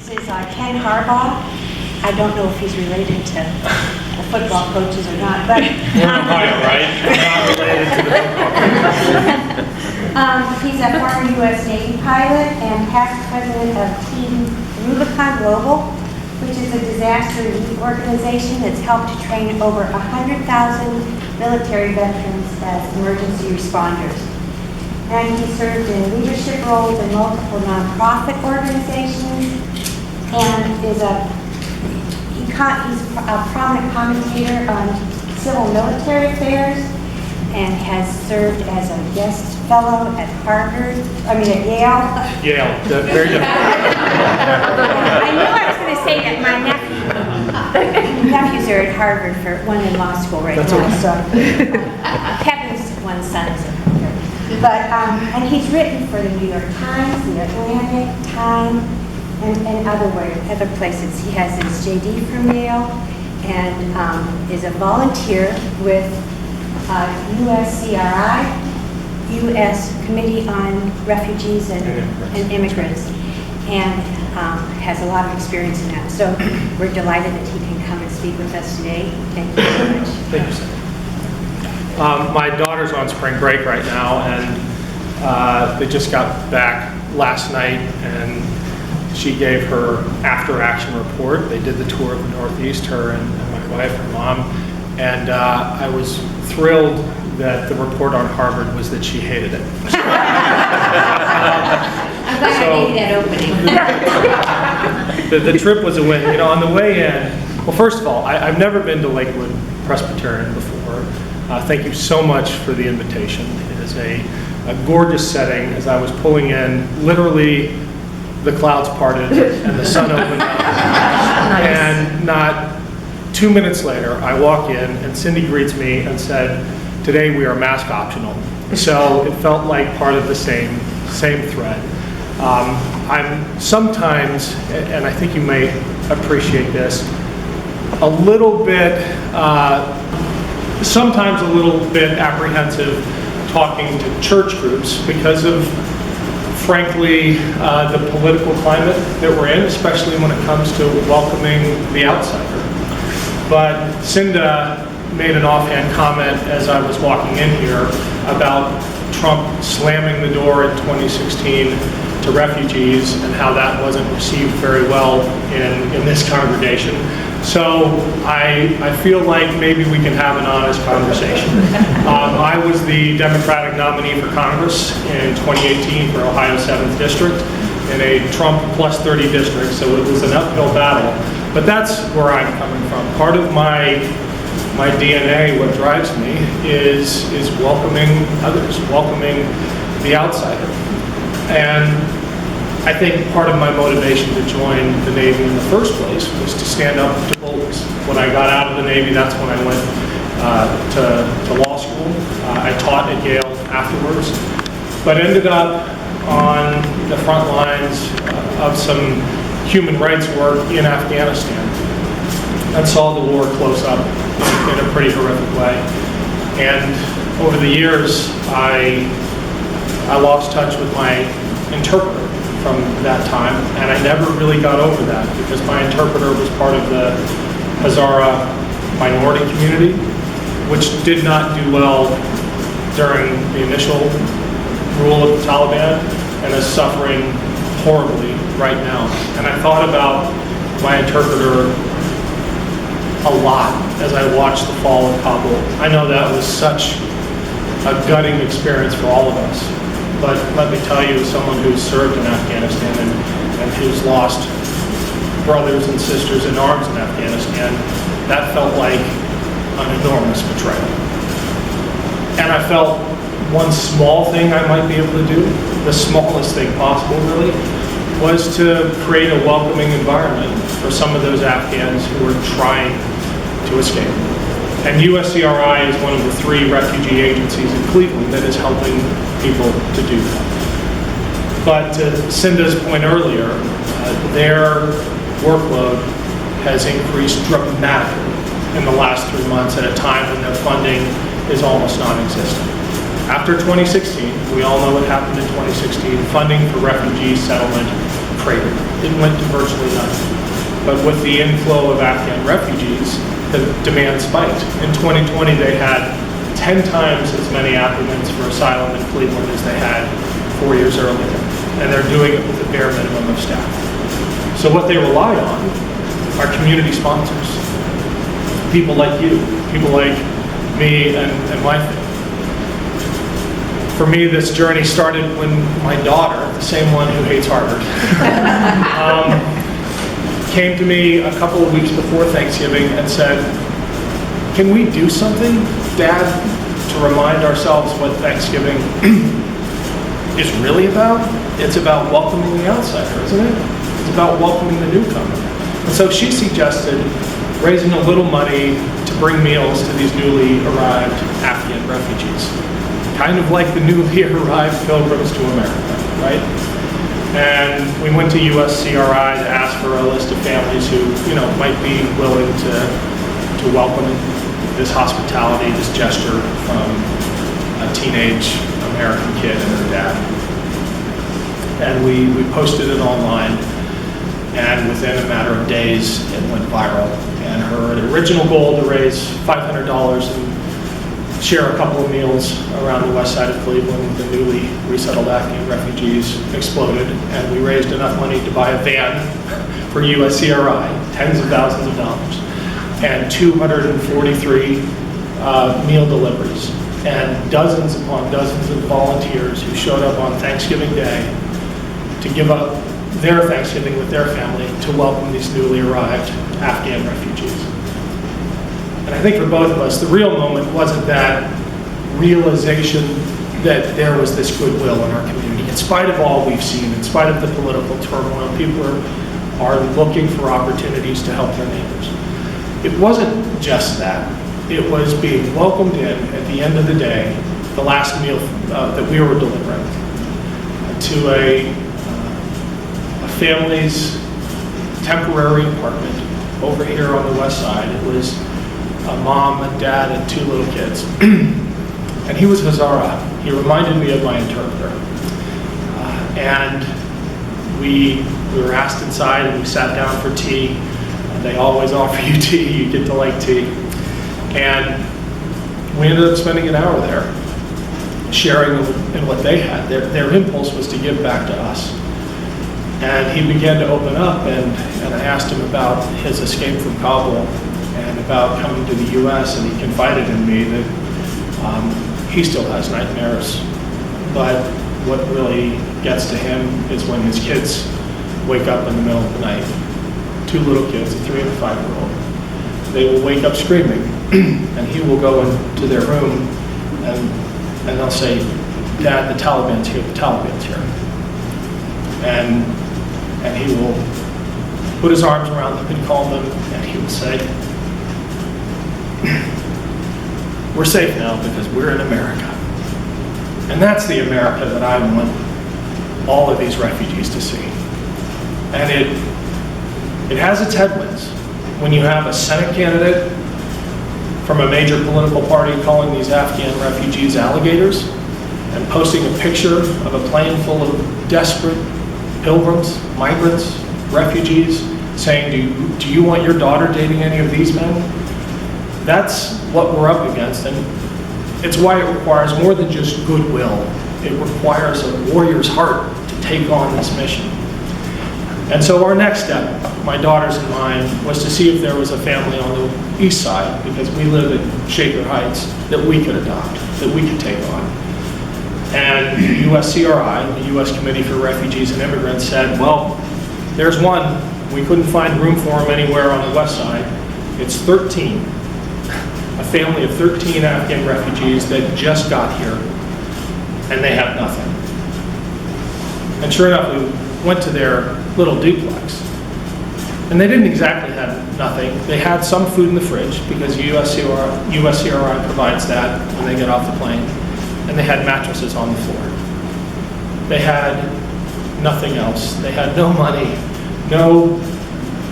This is Ken Harbaugh. I don't know if he's related to the football coaches or not, but we're in Ohio, right? Not related to the football. He's a former U.S. Navy pilot and past president of Team Rubicon Global, which is a disaster relief organization that's helped to train over 100,000 military veterans as emergency responders. And he served in leadership roles in multiple nonprofit organizations, and is he's a prominent commentator on civil military affairs, and has served as a guest fellow at at Yale. Yale, very good. I knew I was going to say that. My nephews are at Harvard, one in law school right That's now. okay. So Kevin's one son is at Harvard. But and he's written for the New York Times, the Atlantic, Time, and other places. He has his JD from Yale, and is a volunteer with USCRI, U.S. Committee on Refugees and Immigrants, and has a lot of experience in that. So we're delighted that he can come and speak with us today. Thank you so much. Thank you, sir. My daughter's on spring break right now, and they just got back last night, and she gave her after-action report. They did the tour of the Northeast, her and my wife and mom, and I was thrilled that the report on Harvard was that she hated it. I'm glad I made that opening. The trip was a win. You know, on the way in, well, first of all, I've never been to Lakewood Presbyterian before. Thank you so much for the invitation. It is a gorgeous setting. As I was pulling in, literally the clouds parted and the sun opened up. Nice. And not 2 minutes later, I walk in and Cindy greets me and said, "Today we are mask optional." So it felt like part of the same thread. I'm sometimes, and I think you may appreciate this, sometimes a little bit apprehensive talking to church groups because of, frankly, the political climate that we're in, especially when it comes to welcoming the outsider. But Cinda made an offhand comment as I was walking in here about Trump slamming the door in 2016 to refugees and how that wasn't received very well in this congregation. So I feel like maybe we can have an honest conversation. I was the Democratic nominee for Congress in 2018 for Ohio 7th District in a Trump plus 30 district, so it was an uphill battle. But that's where I'm coming from. Part of my DNA, what drives me, is welcoming others, welcoming the outsider. And I think part of my motivation to join the Navy in the first place was to stand up to boldness. When I got out of the Navy, that's when I went to law school. I taught at Yale afterwards, but ended up on the front lines of some human rights work in Afghanistan and saw the war close up in a pretty horrific way. And over the years, I lost touch with my interpreter from that time, and I never really got over that because my interpreter was part of the Hazara minority community, which did not do well during the initial rule of the Taliban and is suffering horribly right now. And I thought about my interpreter a lot as I watched the fall of Kabul. I know that was such a gutting experience for all of us. But let me tell you, as someone who's served in Afghanistan and who's lost brothers and sisters in arms in Afghanistan, that felt like an enormous betrayal. And I felt one small thing I might be able to do, the smallest thing possible really, was to create a welcoming environment for some of those Afghans who were trying to escape. And USCRI is one of the 3 refugee agencies in Cleveland that is helping people to do that. But to Cinda's point earlier, their workload has increased dramatically in the last 3 months at a time when their funding is almost non-existent. After 2016, we all know what happened in 2016, funding for refugee settlement cratered. It went to virtually nothing. But with the inflow of Afghan refugees, the demand spiked. In 2020, they had 10 times as many applicants for asylum in Cleveland as they had 4 years earlier. And they're doing it with a bare minimum of staff. So what they rely on are community sponsors. People like you, people like me and my family. For me, this journey started when my daughter, the same one who hates Harvard, came to me a couple of weeks before Thanksgiving and said, "Can we do something, Dad, to remind ourselves what Thanksgiving is really about? It's about welcoming the outsider, isn't it? It's about welcoming the newcomer." And so she suggested raising a little money to bring meals to these newly arrived Afghan refugees. Kind of like the newly arrived pilgrims to America, right? And we went to USCRI to ask for a list of families who, might be willing to welcome this hospitality, this gesture from a teenage American kid and her dad. And we posted it online, and within a matter of days, it went viral. And her original goal to raise $500 and share a couple of meals around the west side of Cleveland with the newly resettled Afghan refugees exploded, and we raised enough money to buy a van for USCRI, tens of thousands of dollars, and 243 meal deliveries, and dozens upon dozens of volunteers who showed up on Thanksgiving Day to give up their Thanksgiving with their family to welcome these newly arrived Afghan refugees. And I think for both of us, the real moment wasn't that realization that there was this goodwill in our community. In spite of all we've seen, in spite of the political turmoil, people are looking for opportunities to help their neighbors. It wasn't just that. It was being welcomed in at the end of the day, the last meal that we were delivering, to a family's temporary apartment over here on the west side. It was a mom, a dad, and 2 little kids. And he was Hazara. He reminded me of my interpreter. And we were asked inside, and we sat down for tea. They always offer you tea. You get to like tea. And we ended up spending an hour there, sharing in what they had. Their impulse was to give back to us. And he began to open up, and I asked him about his escape from Kabul and about coming to the U.S., and he confided in me that he still has nightmares. But what really gets to him is when his kids wake up in the middle of the night. 2 little kids, a 3 and a 5-year-old. They will wake up screaming, and he will go into their room, and they'll say, "Dad, the Taliban's here, the Taliban's here." And he will put his arms around them and calm them, and he will say, "We're safe now because we're in America." And that's the America that I want all of these refugees to see. And it has its headwinds. When you have a Senate candidate from a major political party calling these Afghan refugees alligators and posting a picture of a plane full of desperate pilgrims, migrants, refugees, saying, do you want your daughter dating any of these men? That's what we're up against, and it's why it requires more than just goodwill. It requires a warrior's heart to take on this mission. And so our next step, my daughter's and mine, was to see if there was a family on the east side, because we live in Shaker Heights, that we could adopt, that we could take on. And USCRI, the U.S. Committee for Refugees and Immigrants, said, well, there's one. We couldn't find room for him anywhere on the west side. It's 13. A family of 13 Afghan refugees that just got here, and they have nothing. And sure enough, we went to their little duplex. And they didn't exactly have nothing. They had some food in the fridge, because USCRI provides that when they get off the plane. And they had mattresses on the floor. They had nothing else. They had no money,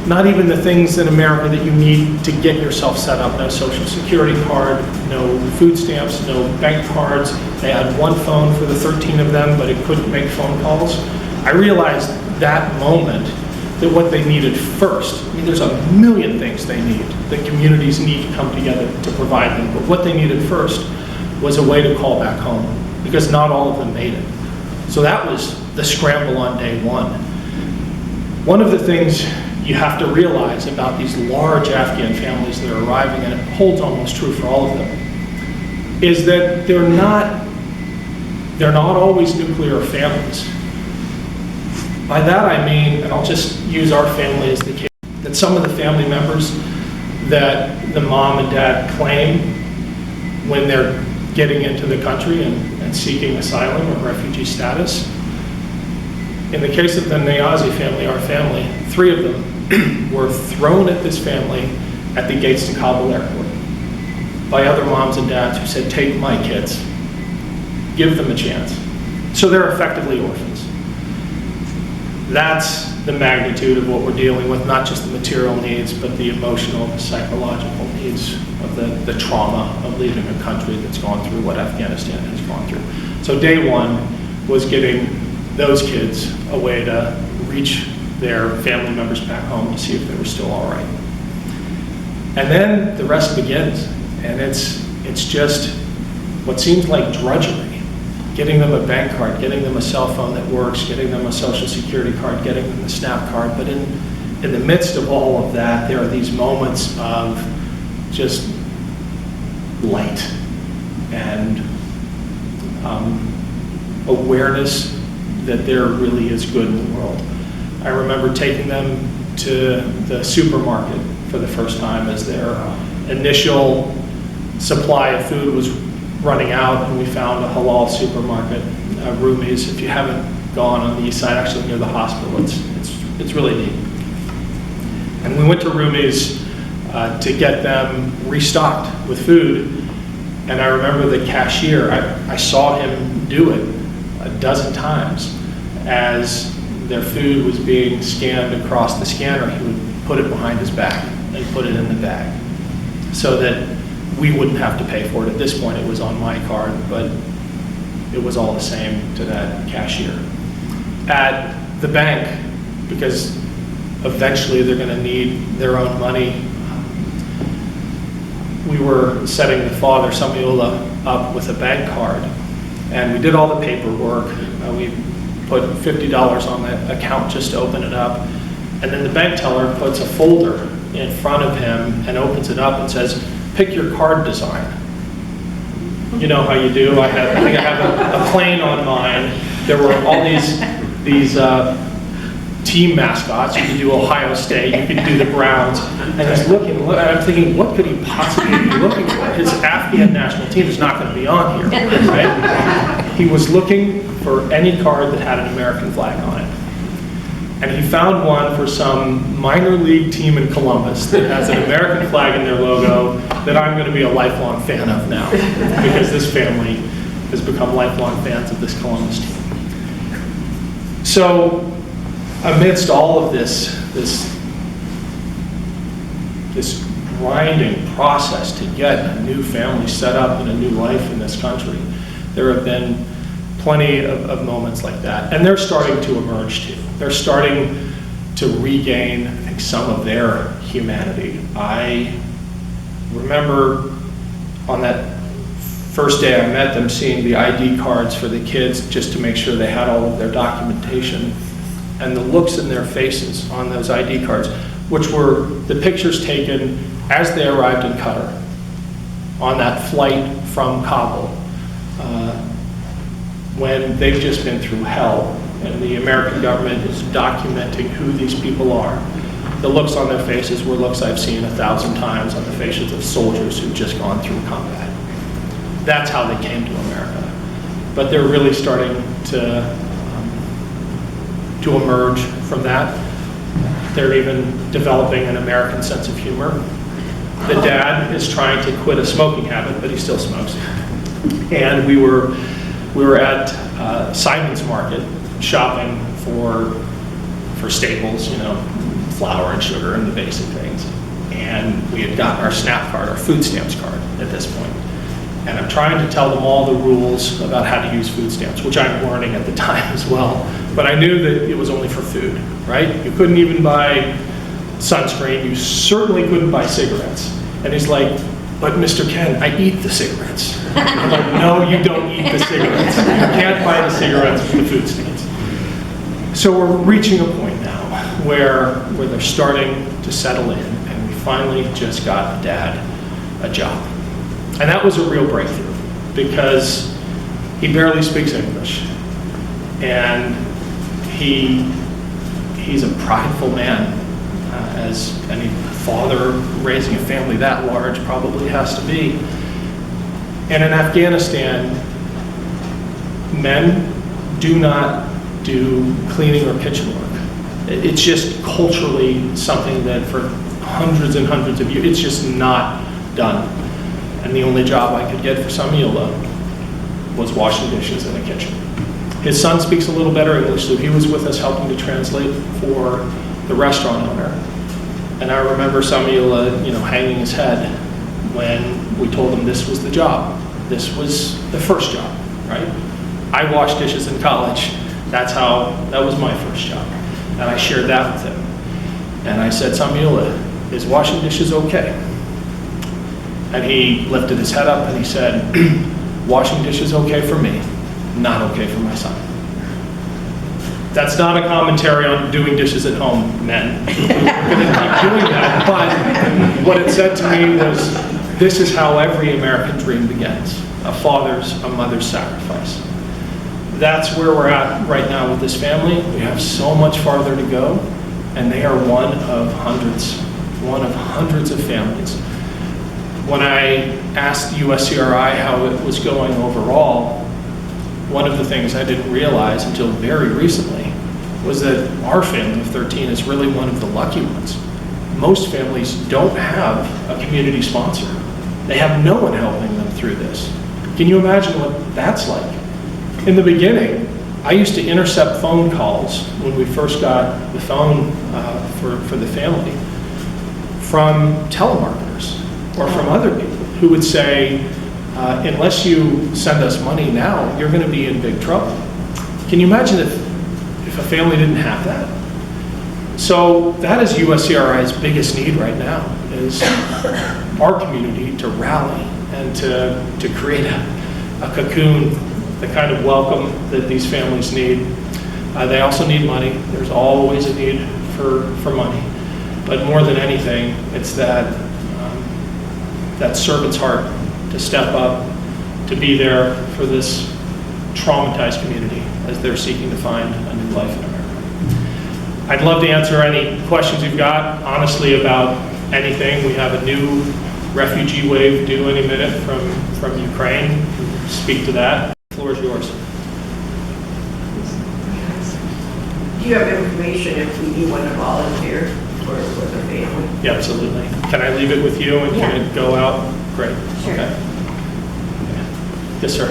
not even the things in America that you need to get yourself set up. No social security card, no food stamps, no bank cards. They had one phone for the 13 of them, but it couldn't make phone calls. I realized that moment that what they needed first, I mean, there's a million things they need, that communities need to come together to provide them, but what they needed first was a way to call back home, because not all of them made it. So that was the scramble on day one. One of the things you have to realize about these large Afghan families that are arriving, and it holds almost true for all of them, is that they're not always nuclear families. By that I mean, and I'll just use our family as the case, that some of the family members that the mom and dad claim when they're getting into the country and seeking asylum or refugee status, in the case of the Niazi family, our family, 3 of them were thrown at this family at the gates to Kabul airport by other moms and dads who said, take my kids, give them a chance. So they're effectively orphans. That's the magnitude of what we're dealing with, not just the material needs, but the emotional, psychological needs of the trauma of leaving a country that's gone through what Afghanistan has gone through. So day one was getting those kids a way to reach their family members back home to see if they were still all right. And then the rest begins, and it's just what seems like drudgery. Getting them a bank card, getting them a cell phone that works, getting them a social security card, getting them a SNAP card. But in the midst of all of that, there are these moments of just light and awareness that there really is good in the world. I remember taking them to the supermarket for the first time as their initial supply of food was running out, and we found a halal supermarket, Rumi's. If you haven't gone on the east side, actually near the hospital, it's really neat. And we went to Rumi's to get them restocked with food, and I remember the cashier, I saw him do it a dozen times. As their food was being scanned across the scanner, he would put it behind his back and put it in the bag so that we wouldn't have to pay for it. At this point, it was on my card, but it was all the same to that cashier. At the bank, because eventually they're going to need their own money, we were setting the father, Samuela, up with a bank card, and we did all the paperwork. We put $50 on the account just to open it up, and then the bank teller puts a folder in front of him and opens it up and says, pick your card design. You know how you do. I think I have a plane on mine. There were all these team mascots. You could do Ohio State, you could do the Browns. And he's looking, and I'm thinking, what could he possibly be looking for? His Afghan national team is not going to be on here, right? He was looking for any card that had an American flag on it. And he found one for some minor league team in Columbus that has an American flag in their logo that I'm going to be a lifelong fan of now, because this family has become lifelong fans of this Columbus team. So amidst all of this grinding process to get a new family set up and a new life in this country, there have been plenty of moments like that. And they're starting to emerge too. They're starting to regain, I think, some of their humanity. I remember on that first day I met them seeing the ID cards for the kids just to make sure they had all of their documentation, and the looks in their faces on those ID cards, which were the pictures taken as they arrived in Qatar on that flight from Kabul. When they've just been through hell and the American government is documenting who these people are. The looks on their faces were looks I've seen 1,000 times on the faces of soldiers who've just gone through combat. That's how they came to America. But they're really starting to emerge from that. They're even developing an American sense of humor. The dad is trying to quit a smoking habit, but he still smokes. And we were at Simon's Market shopping for staples, you know, flour and sugar and the basic things. And we had gotten our SNAP card, our food stamps card at this point. And I'm trying to tell them all the rules about how to use food stamps, which I'm learning at the time as well. But I knew that it was only for food, right? You couldn't even buy sunscreen. You certainly couldn't buy cigarettes. And he's like, but Mr. Ken, I eat the cigarettes. I'm like, no, you don't eat the cigarettes. You can't buy the cigarettes with the food stamps. So we're reaching a point now where they're starting to settle in, and we finally just got Dad a job. And that was a real breakthrough because he barely speaks English. And he's a prideful man, as any father raising a family that large probably has to be. And in Afghanistan, men do not do cleaning or kitchen work. It's just culturally something that for hundreds and hundreds of years, it's just not done. And the only job I could get for Samiola was washing dishes in the kitchen. His son speaks a little better English, so he was with us helping to translate for the restaurant owner. And I remember Samiola, hanging his head when we told him this was the job. This was the first job, right? I washed dishes in college. That was my first job. And I shared that with him. And I said, Samiola, is washing dishes okay? And he lifted his head up and he said, washing dishes okay for me, not okay for my son. That's not a commentary on doing dishes at home, men. We're going to keep doing that. But what it said to me was, this is how every American dream begins. A father's, a mother's sacrifice. That's where we're at right now with this family. We have so much farther to go, and they are one of hundreds of families. When I asked USCRI how it was going overall, one of the things I didn't realize until very recently was that our family of 13 is really one of the lucky ones. Most families don't have a community sponsor. They have no one helping them through this. Can you imagine what that's like? In the beginning, I used to intercept phone calls when we first got the phone for the family from telemarketers or from other people who would say, unless you send us money now, you're going to be in big trouble. Can you imagine if a family didn't have that? So that is USCRI's biggest need right now, is our community to rally and to create a cocoon, the kind of welcome that these families need. They also need money. There's always a need for money. But more than anything, it's that servant's heart to step up, to be there for this traumatized community as they're seeking to find a new life in America. I'd love to answer any questions you've got, honestly, about anything. We have a new refugee wave due any minute from Ukraine. Speak to that. The floor is yours. Do you have information if we want to volunteer for the family? Yeah, absolutely. Can I leave it with you and can it go out? Great. Sure. Okay. Yes, sir.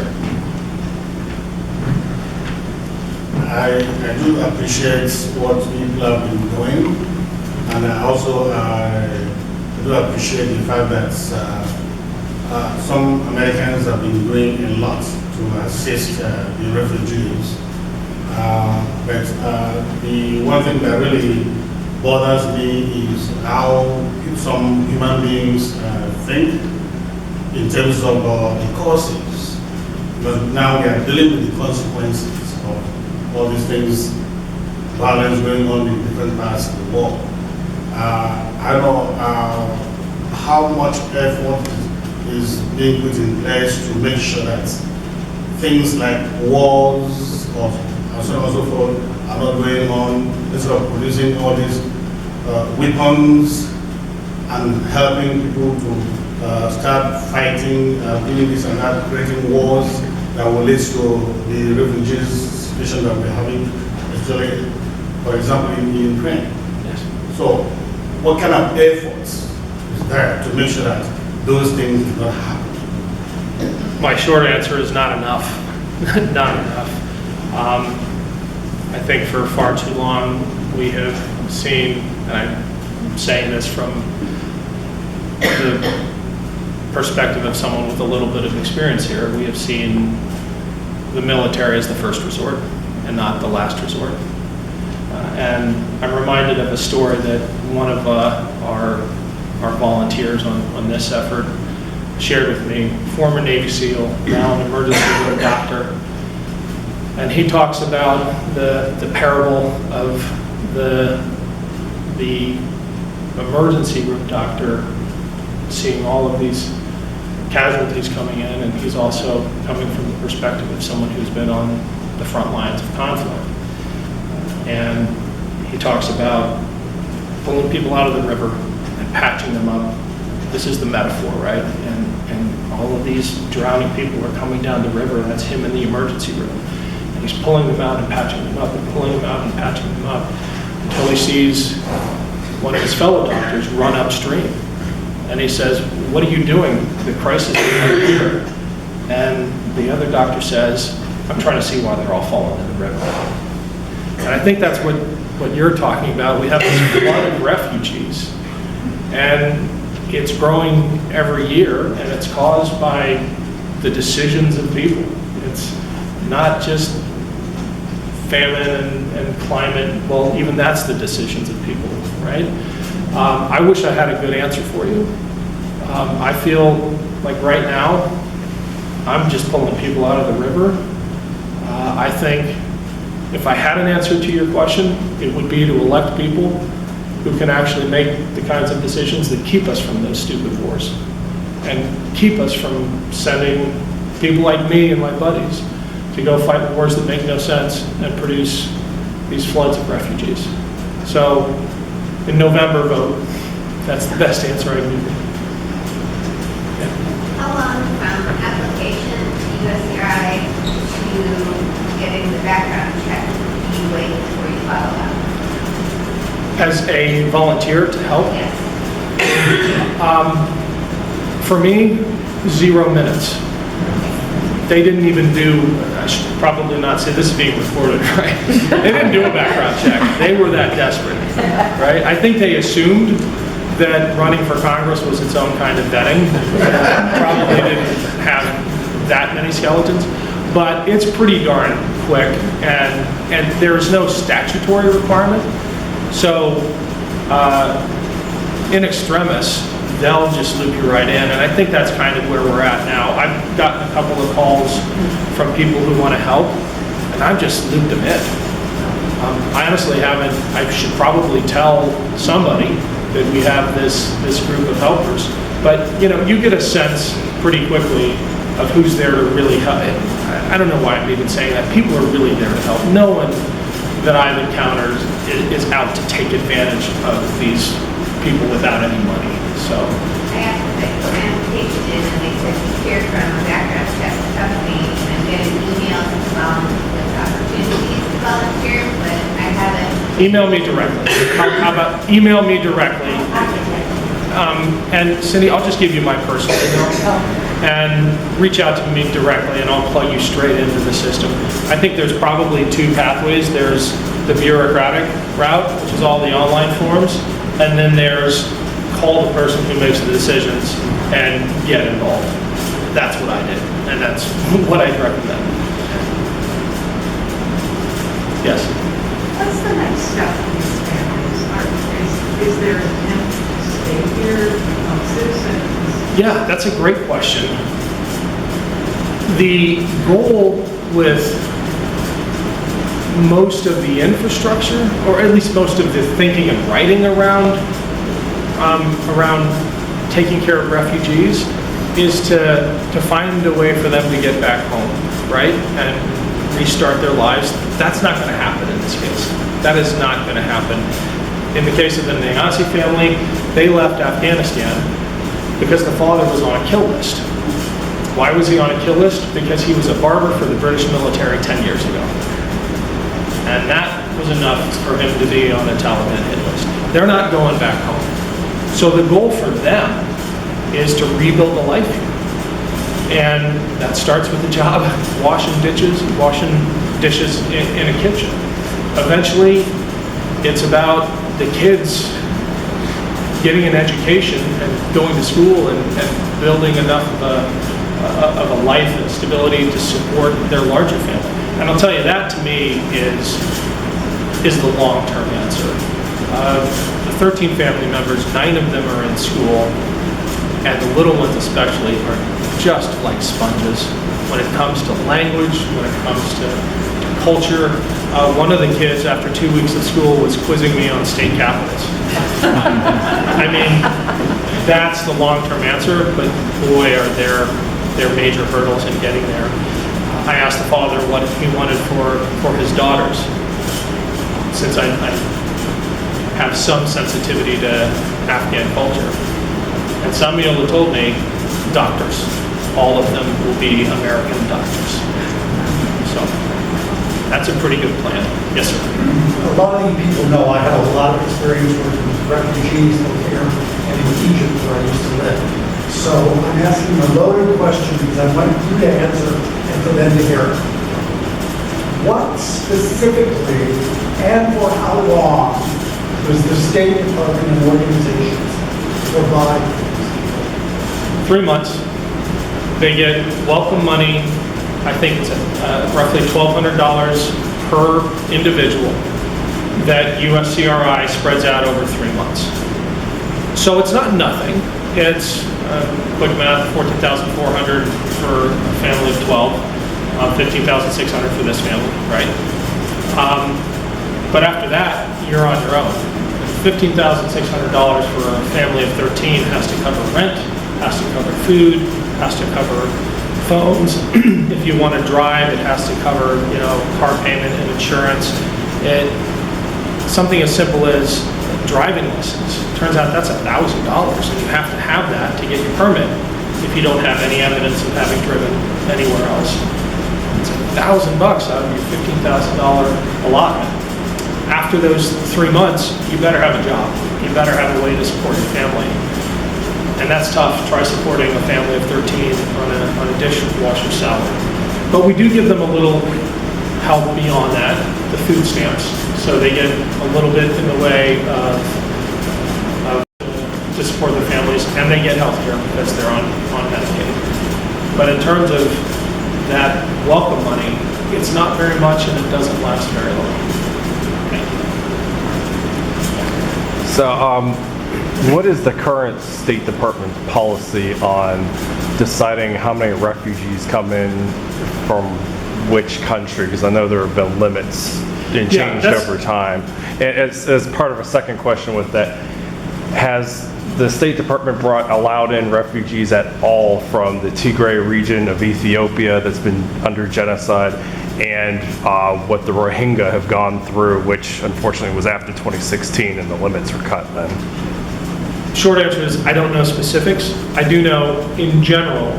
I do appreciate what people have been doing, and I also do appreciate the fact that some Americans have been doing a lot to assist the refugees. But the one thing that really bothers me is how some human beings think in terms of the causes. But now we are dealing with the consequences of all these things, violence going on in different parts of the world. I don't know how much effort is being put in place to make sure that things like wars or so on and so forth are not going on, instead of producing all these weapons and helping people to start fighting, doing this and that, creating wars that will lead to the refugees situation that we're having, especially, for example, in Ukraine. Yes. So, what kind of efforts is there to make sure that those things do not happen? My short answer is not enough. Not enough. I think for far too long we have seen, and I'm saying this from perspective of someone with a little bit of experience here, we have seen the military as the first resort and not the last resort. And I'm reminded of a story that one of our volunteers on this effort shared with me, former Navy SEAL, now an emergency room doctor. And he talks about the parable of the emergency room doctor seeing all of these casualties coming in, and he's also coming from the perspective of someone who's been on the front lines of conflict. And he talks about pulling people out of the river and patching them up. This is the metaphor, right? And all of these drowning people are coming down the river, and that's him in the emergency room. And he's pulling them out and patching them up and pulling them out and patching them up until he sees one of his fellow doctors run upstream. And he says, "What are you doing? The crisis is right here." And the other doctor says, "I'm trying to see why they're all falling in the river." And I think that's what you're talking about. We have this flood of refugees, and it's growing every year, and it's caused by the decisions of people. It's not just famine and climate. Well, even that's the decisions of people, right? I wish I had a good answer for you. I feel like right now, I'm just pulling people out of the river. I think if I had an answer to your question, it would be to elect people who can actually make the kinds of decisions that keep us from those stupid wars and keep us from sending people like me and my buddies to go fight wars that make no sense and produce these floods of refugees. So in November, vote. That's the best answer I can give you. How long from application to USCRI to getting the background check do you wait before you follow up? As a volunteer to help, Yes. for me, 0 minutes. They didn't even do, I should probably not say this is being recorded, right? They didn't do a background check. They were that desperate, right? I think they assumed that running for Congress was its own kind of vetting. Probably didn't have that many skeletons, but it's pretty darn quick, and there's no statutory requirement. So in extremis, they'll just loop you right in, and I think that's kind of where we're at now. I've gotten a couple of calls from people who want to help, and I've just looped them in. I honestly haven't. I should probably tell somebody that we have this group of helpers, but you get a sense pretty quickly of who's there to really help. I don't know why I'm even saying that. People are really there to help. No one that I've encountered is out to take advantage of these people without any money. So I asked to put an application in, and they said you hear from a background check company and get an email with opportunities to volunteer, but I haven't. email me directly. How about email me directly? And Cindy, I'll just give you my personal email and reach out to me directly, and I'll plug you straight into the system. I think there's probably 2 pathways. There's the bureaucratic route, which is all the online forms, and then there's call the person who makes the decisions and get involved. That's what I did, and that's what I'd recommend. Yes? What's the next step for these families? Is there an intent to stay here, become citizens? Yeah, that's a great question. The goal with most of the infrastructure, or at least most of the thinking and writing around taking care of refugees, is to find a way for them to get back home, right? And restart their lives. That's not going to happen in this case. That is not going to happen. In the case of the Nayasi family, they left Afghanistan because the father was on a kill list. Why was he on a kill list? Because he was a barber for the British military 10 years ago. And that was enough for him to be on a Taliban hit list. They're not going back home. So the goal for them is to rebuild a life here. And that starts with the job, washing dishes in a kitchen. Eventually, it's about the kids getting an education and going to school and building enough of a life and stability to support their larger family. And I'll tell you, that to me is the long-term answer. The 13 family members, 9 of them are in school, and the little ones especially are just like sponges when it comes to language, when it comes to culture. One of the kids, after 2 weeks of school, was quizzing me on state capitals. I mean, that's the long-term answer, but boy, are there major hurdles in getting there. I asked the father what he wanted for his daughters, since I have some sensitivity to Afghan culture. And Samuel told me, doctors. All of them will be American doctors. So that's a pretty good plan. Yes, sir. A lot of you people know I have a lot of experience working with refugees over here and in Egypt where I used to live. So I'm asking a loaded question because I want you to answer and for them to hear. What specifically and for how long does the State Department and organizations provide? 3 months. They get welcome money. I think it's roughly $1,200 per individual that USCRI spreads out over 3 months. So it's not nothing. It's quick math, $14,400 for a family of 12, $15,600 for this family, right? But after that, you're on your own. $15,600 for a family of 13 has to cover rent, has to cover food, has to cover phones. If you want to drive, it has to cover, car payment and insurance. Something as simple as driving license. Turns out that's $1,000, and you have to have that to get your permit if you don't have any evidence of having driven anywhere else. It's $1,000 out of your $15,000 allotment. After those 3 months, you better have a job. You better have a way to support your family. And that's tough. Try supporting a family of 13 on a dishwasher salary. But we do give them a little help beyond that, the food stamps. So they get a little bit in the way to support their families, and they get health care because they're on Medicaid. But in terms of that welcome money, it's not very much and it doesn't last very long. So, what is the current State Department policy on deciding how many refugees come in from which country? Because I know there have been limits and changed over time. And as part of a second question with that, has the State Department allowed in refugees at all from the Tigray region of Ethiopia that's been under genocide, and what the Rohingya have gone through, which unfortunately was after 2016 and the limits were cut then? Short answer is I don't know specifics. I do know in general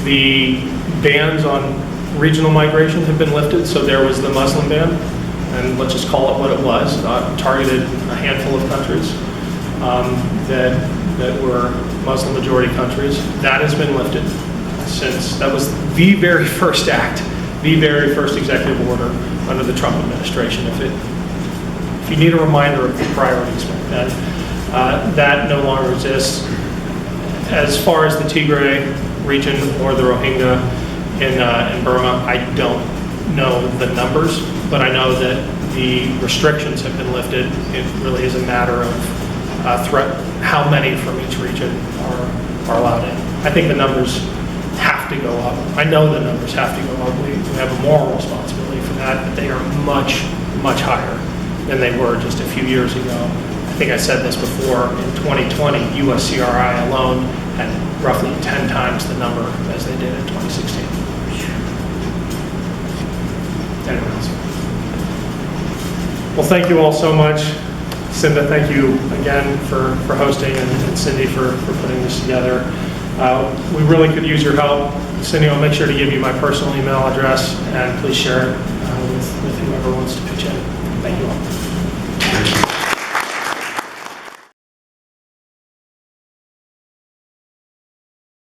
the bans on regional migration have been lifted. So there was the Muslim ban, and let's just call it what it was, targeted a handful of countries that were Muslim majority countries. That has been lifted since, that was the very first act, the very first executive order under the Trump administration. If you need a reminder of the priorities back then, that no longer exists. As far as the Tigray region or the Rohingya in Burma, I don't know the numbers, but I know that the restrictions have been lifted. It really is a matter of how many from each region are allowed in. I think the numbers have to go up. I know the numbers have to go up. We have a moral responsibility for that, but they are much, much higher than they were just a few years ago. I think I said this before, in 2020, USCRI alone had roughly 10 times the number as they did in 2016. Anyone else? Well, thank you all so much. Cinda, thank you again for hosting, and Cindy for putting this together. We really could use your help. Cindy, I'll make sure to give you my personal email address, and please share it with whoever wants to pitch in. Thank you all.